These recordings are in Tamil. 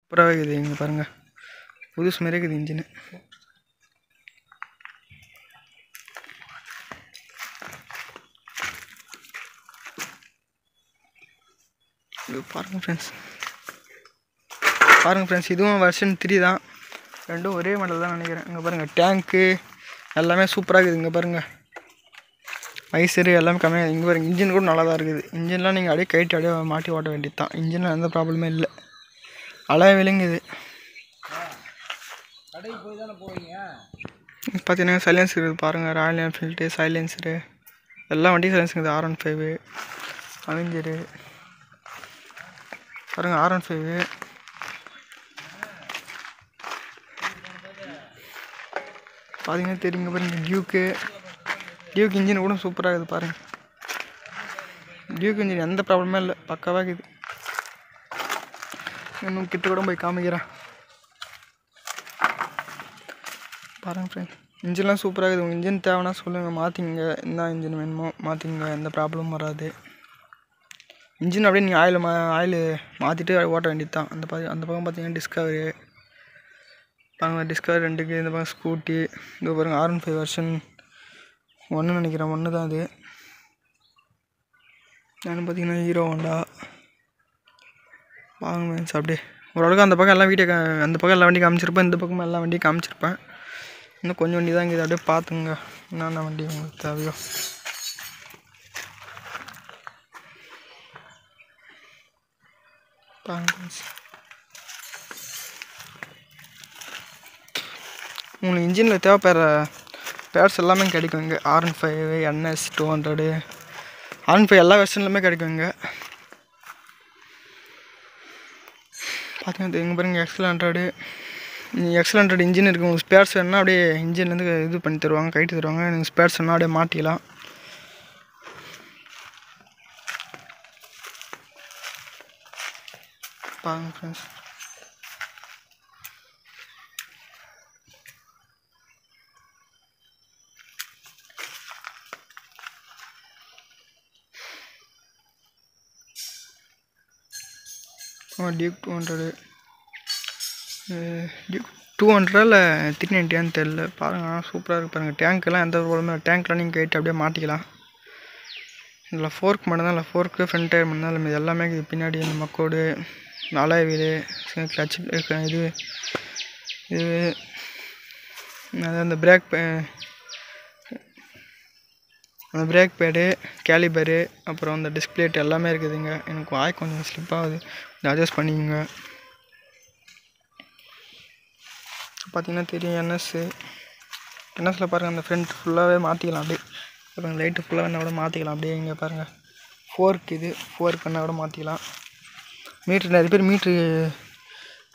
சூப்பராகவே இருக்குது. இங்கே பாருங்கள், புதுசு மாரி இருக்குது இன்ஜினு. இது பாருங்கள் ஃப்ரெண்ட்ஸ், இதுவும் வெர்ஷன் 3 தான். ரெண்டும் ஒரே மாடல் தான் நினைக்கிறேன். இங்கே பாருங்கள், டேங்க்கு எல்லாமே சூப்பராக இருக்குது. இங்கே பாருங்கள், ஐசரு எல்லாமே கம்மியாக. இங்கே பாருங்கள், இன்ஜின் கூட நல்லா தான் இருக்குது. இன்ஜின்லாம் நீங்கள் அப்படியே கைட்டு அப்படியே மாட்டி ஓட்ட வேண்டியது தான். இன்ஜினில் எந்த ப்ராப்ளமே இல்லை, அழகாக விளங்குது. பார்த்தீங்கன்னா சைலன்சர் இருக்குது பாருங்கள், ராயல் என்ஃபீல்டு சைலன்சரு எல்லா வண்டியும் சைலன்ஸ் இருக்குது. R15 அவெஞ்சரு பாருங்கள், R15 பார்த்தீங்கன்னா தெரியுங்க பாருங்கள். டியூக் இன்ஜின் கூட சூப்பராக இருக்குது பாருங்கள். டியூக் இன்ஜின் எந்த ப்ராப்ளமே இல்லை, பக்காவாக இருக்குது. இன்னும் கிட்ட கூட போய் காமிக்கிறேன் பாருங்கள் ஃப்ரெண்ட்ஸ். இன்ஜின்லாம் சூப்பராக இருக்குது. உங்கள் இன்ஜின் தேவைன்னா சொல்லுங்கள், மாற்றிங்க. என்ன இன்ஜின் வேணுமோ மாற்றிங்க, எந்த ப்ராப்ளமும் வராது. இன்ஜின் அப்படியே நீங்கள் ஆயில் மாற்றிட்டு ஓட்ட வேண்டியது தான். அந்த பக்கம் பார்த்தீங்கன்னா டிஸ்கவரி பாருங்கள், டிஸ்கவரி 2க்கு. இந்த பக்கம் ஸ்கூட்டி. இது பாருங்கள், R15 வெர்ஷன் 1 நினைக்கிறேன், 1 தான் அது. நான் பார்த்தீங்கன்னா ஹீரோ ஹோண்டா பாருங்க ஃப்ரெண்ட்ஸ். அப்படியே ஓரளவுக்கு அந்த பக்கம் எல்லா வண்டியும் காமிச்சிருப்பேன், இந்த பக்கமும் எல்லா வண்டியும் காமிச்சிருப்பேன். இன்னும் கொஞ்சம் வண்டி தான் இங்கே, அப்படியே பார்த்துங்க என்னென்ன வண்டி உங்களுக்கு தேவையோ. உங்களுக்கு இன்ஜினில் தேவைப்படுற பேர்ஸ் எல்லாமே கிடைக்கும் இங்கே. R15 NS 200 R15 எல்லா வெர்ஷன்லையுமே கிடைக்கும் இங்கே. பார்த்தீங்கன்னா இங்கே பாருங்கள், X100 இன்ஜின் இருக்குது. உங்களுக்கு ஸ்பேர்ஸ் வேணுன்னா அப்படியே இன்ஜின்லேருந்து இது பண்ணி தருவாங்க, கைட்டு தருவாங்க. நீங்கள் ஸ்பேர்ஸ் வேணால் அப்படியே மாட்டிக்கலாம். பாருங்க ஃப்ரெண்ட்ஸ், டியூக் 200 டியூக் 200 இல்லை 390 தெரியல. பாருங்கள், சூப்பராக இருக்குது பாருங்கள். டேங்க்கெல்லாம் எந்த ப்ராப்ளமே, டேங்க்லாம் நீங்கள் கைட்டு அப்படியே மாட்டிக்கலாம். இதில் ஃபோர்க் மட்டும் தான் இல்லை, ஃபோர்க்கு ஃப்ரண்ட் டயர் மட்டும் தான் இல்லை, இது எல்லாமே இருக்குது. பின்னாடி இந்த மக்கோடு அலாய் வீலு கிளச் இது அந்த பிரேக் பேடு கேலிபரு அப்புறம் அந்த டிஸ்பிளேட் எல்லாமே இருக்குதுங்க. எனக்கு வாய் கொஞ்சம் ஸ்லிப் ஆகுது, அட்ஜஸ்ட் பண்ணிக்கோங்க. பார்த்தீங்கன்னா தெரியும், என்எஸ்சில் பாருங்கள், அந்த ஃப்ரண்ட் ஃபுல்லாகவே மாற்றிக்கலாம். அப்படியே பாருங்கள், லைட்டு ஃபுல்லாக வேணா கூட மாற்றிக்கலாம். அப்படியே இங்கே பாருங்கள், ஃபோர்க் வேணா கூட மாற்றிக்கலாம். நிறைய பேர் மீட்ரு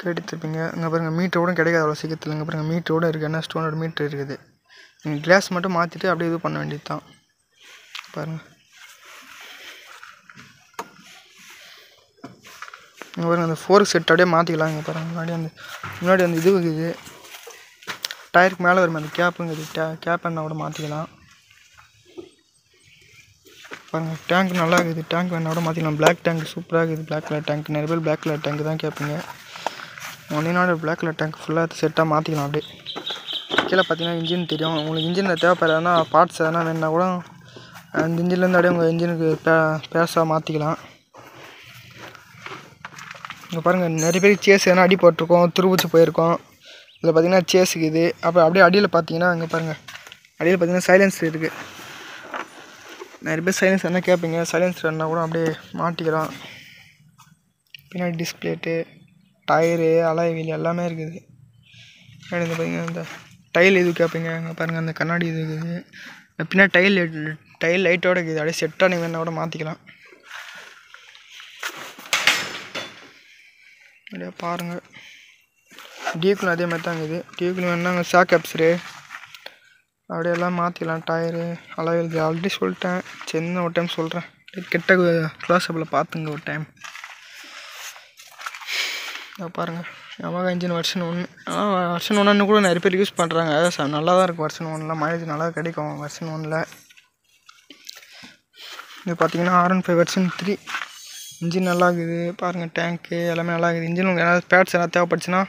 கேட்டுருப்பீங்க. இங்கே பாருங்கள், மீட்ரு கூட கிடைக்காது அவ்வளோ சீக்கிரத்தில். இங்கே பாருங்கள், மீட்ரு கூட இருக்குது, NS 200 மீட்ரு இருக்குது. நீங்கள் கிளாஸ் மட்டும் மாற்றிட்டு அப்படியே இது பண்ண வேண்டியது தான். பாருங்கள், இங்கே பாருங்கள், அந்த ஃபோர்க் செட் அப்படியே மாற்றிக்கலாம். இங்கே பாருங்கள், முன்னாடி அந்த இது இருக்குது, டயருக்கு மேலே வருமே அந்த கேப்புங்குது, கேப் என்ன கூட மாற்றிக்கலாம். பாருங்கள், டேங்க் நல்லா இருக்குது, டேங்க் வேணா கூட மாற்றிக்கலாம். பிளாக் டேங்க் சூப்பராக இருக்குது, பிளாக் கலர் டேங்க். நிறைய பேர் பிளாக் கலர் டேங்க் தான் கேட்பீங்க. ஒன்றினோட பிளாக் கலர் டேங்க் ஃபுல்லாக செட்டாக மாற்றிக்கலாம். அப்படியே கீழே பார்த்தீங்கன்னா இன்ஜின் தெரியும். உங்களுக்கு இன்ஜினில் தேவைப்படுறதுனா பார்ட்ஸ் எதனா வேணுன்னா கூட அந்த இன்ஜின்லேருந்து அப்படியே உங்கள் இன்ஜினுக்கு பேஸாக மாற்றிக்கலாம். இங்கே பாருங்கள், நிறைய பேர் சேஸ் எதனா அடி போட்டிருக்கோம், துருபிச்சு போயிருக்கோம். இதில் பார்த்தீங்கன்னா சேஸுக்கு இது. அப்புறம் அப்படியே அடியில் பார்த்தீங்கன்னா இங்கே பாருங்கள், அடியில் பார்த்தீங்கன்னா சைலன்சர் இருக்குது. நிறைய பேர் சைலன்ஸ் என்ன கேட்பீங்க, சைலன்சர் என்ன கூட அப்படியே மாட்டிக்கலாம். பின்னாடி டிஸ்பிளேட்டு டயரு அலாய் வீல் எல்லாமே இருக்குது. பின்னாடி இந்த பார்த்தீங்கன்னா இந்த டைல் இது கேட்பீங்க. இங்கே பாருங்கள், அந்த கண்ணாடி இது இருக்குது. பின்னாடி டைல் லைட்டோடு இருக்குது. அப்படியே செட்டாக நீங்கள் வேணா கூட மாற்றிக்கலாம். அப்படியே பாருங்கள், டியூக்கில் அதே மாதிரி தான் இருக்குது. டியூக்கில் வேணாங்க ஷாக் அப்சரு அப்படியே எல்லாம் மாற்றிக்கலாம். டயரு அலாய் ஆல்ரெடி சொல்லிட்டேன், சின்ன ஒரு டைம் சொல்கிறேன். கிட்ட க்ளோஸ்அப்பில் பார்த்துங்க ஒரு டைம். பாருங்கள், Yamaha இன்ஜின் வெர்ஷன் 1. ஆனால் வெர்ஷன் 1 கூட நிறைய பேர் யூஸ் பண்ணுறாங்க. நல்லா தான் இருக்குது வெர்ஷன் 1. மைலேஜ் நல்லா கிடைக்கும் வெர்ஷன் 1. இது பார்த்தீங்கன்னா R15 வெர்ஷன் 3 இன்ஜின் நல்லா இருக்குது பாருங்கள். டேங்க்கு எல்லாமே நல்லா இருக்குது. இன்ஜின் உங்களுக்கு ஏதாவது பேட்ஸ் எதாவது தேவைப்பட்டுச்சுன்னா